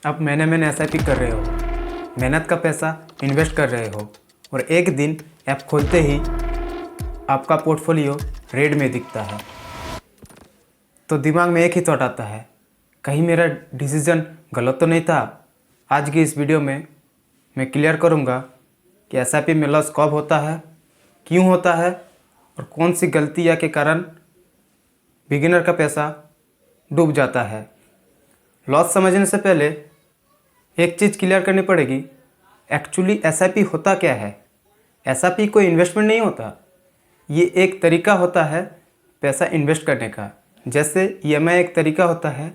आप महीने महीने एसआईपी कर रहे हो, मेहनत का पैसा इन्वेस्ट कर रहे हो और एक दिन ऐप खोलते ही आपका पोर्टफोलियो रेड में दिखता है तो दिमाग में एक ही थॉट आता है, कहीं मेरा डिसीजन गलत तो नहीं था। आज की इस वीडियो में मैं क्लियर करूँगा कि एसआईपी में लॉस कब होता है, क्यों होता है और कौन सी गलतियाँ के कारण बिगिनर का पैसा डूब जाता है। लॉस समझने से पहले एक चीज़ क्लियर करनी पड़ेगी, एक्चुअली एसआईपी होता क्या है। एसआईपी कोई इन्वेस्टमेंट नहीं होता, ये एक तरीका होता है पैसा इन्वेस्ट करने का। जैसे ईएमआई एक तरीका होता है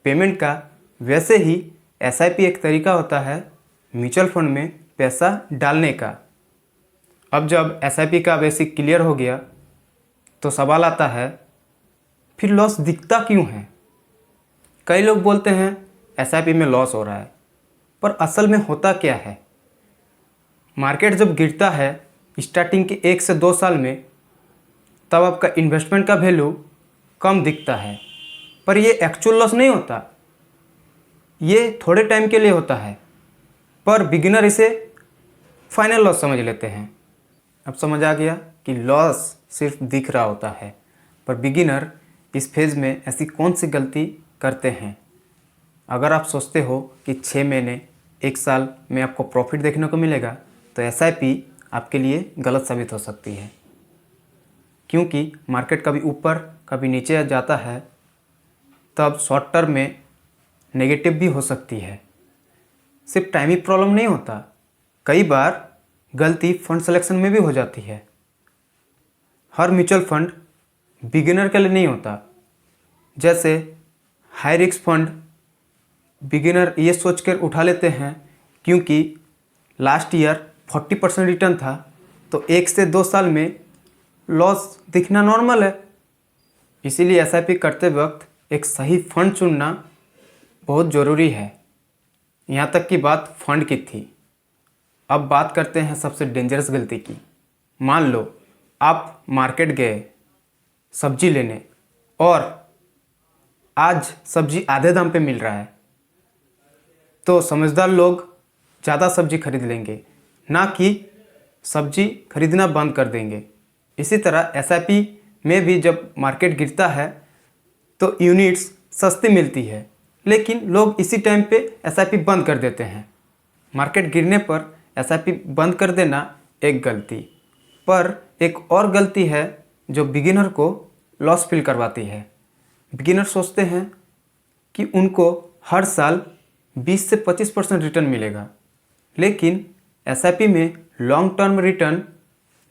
पेमेंट का, वैसे ही एसआईपी एक तरीका होता है म्यूचुअल फंड में पैसा डालने का। अब जब एसआईपी का बेसिक क्लियर हो गया तो सवाल आता है, फिर लॉस दिखता क्यों है। कई लोग बोलते हैं एसआईपी में लॉस हो रहा है, पर असल में होता क्या है। मार्केट जब गिरता है स्टार्टिंग के 1 से 2 साल में, तब आपका इन्वेस्टमेंट का वैल्यू कम दिखता है, पर ये एक्चुअल लॉस नहीं होता, ये थोड़े टाइम के लिए होता है। पर बिगिनर इसे फाइनल लॉस समझ लेते हैं। अब समझ आ गया कि लॉस सिर्फ दिख रहा होता है, पर बिगिनर इस फेज़ में ऐसी कौन सी गलती करते हैं। अगर आप सोचते हो कि 6 महीने 1 साल में आपको प्रॉफिट देखने को मिलेगा, तो एसआईपी आपके लिए गलत साबित हो सकती है, क्योंकि मार्केट कभी ऊपर कभी नीचे जाता है, तब शॉर्ट टर्म में नेगेटिव भी हो सकती है। सिर्फ टाइमिंग प्रॉब्लम नहीं होता, कई बार गलती फंड सिलेक्शन में भी हो जाती है। हर म्यूचुअल फंड बिगिनर के लिए नहीं होता। जैसे हाई रिस्क फंड बिगिनर ये सोचकर उठा लेते हैं क्योंकि लास्ट ईयर 40% रिटर्न था, तो 1 से 2 साल में लॉस दिखना नॉर्मल है। इसीलिए एसआईपी करते वक्त एक सही फंड चुनना बहुत ज़रूरी है। यहाँ तक की बात फंड की थी। अब बात करते हैं सबसे डेंजरस गलती की। मान लो आप मार्केट गए सब्जी लेने और आज सब्जी आधे दाम पे मिल रहा है, तो समझदार लोग ज़्यादा सब्जी खरीद लेंगे, ना कि सब्जी खरीदना बंद कर देंगे। इसी तरह एसआईपी में भी जब मार्केट गिरता है तो यूनिट्स सस्ती मिलती है, लेकिन लोग इसी टाइम पे एसआईपी बंद कर देते हैं। मार्केट गिरने पर एसआईपी बंद कर देना एक गलती, पर एक और गलती है जो बिगिनर को लॉस फील करवाती है। बिगिनर सोचते हैं कि उनको हर साल 20 से 25% रिटर्न मिलेगा, लेकिन एसआईपी में लॉन्ग टर्म रिटर्न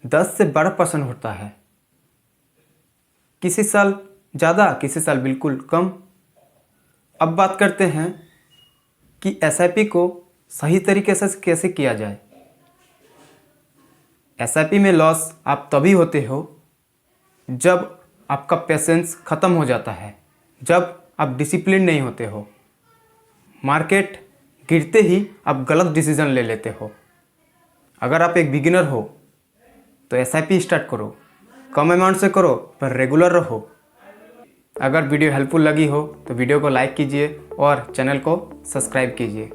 10 से 12% होता है। किसी साल ज़्यादा, किसी साल बिल्कुल कम। अब बात करते हैं कि एसआईपी को सही तरीके से कैसे किया जाए। एसआईपी में लॉस आप तभी होते हो जब आपका पेशेंस ख़त्म हो जाता है, जब आप डिसिप्लिन नहीं होते हो। मार्केट गिरते ही आप गलत डिसीजन ले लेते हो। अगर आप एक बिगिनर हो तो एसआईपी स्टार्ट करो, कम अमाउंट से करो पर रेगुलर रहो। अगर वीडियो हेल्पफुल लगी हो तो वीडियो को लाइक कीजिए और चैनल को सब्सक्राइब कीजिए।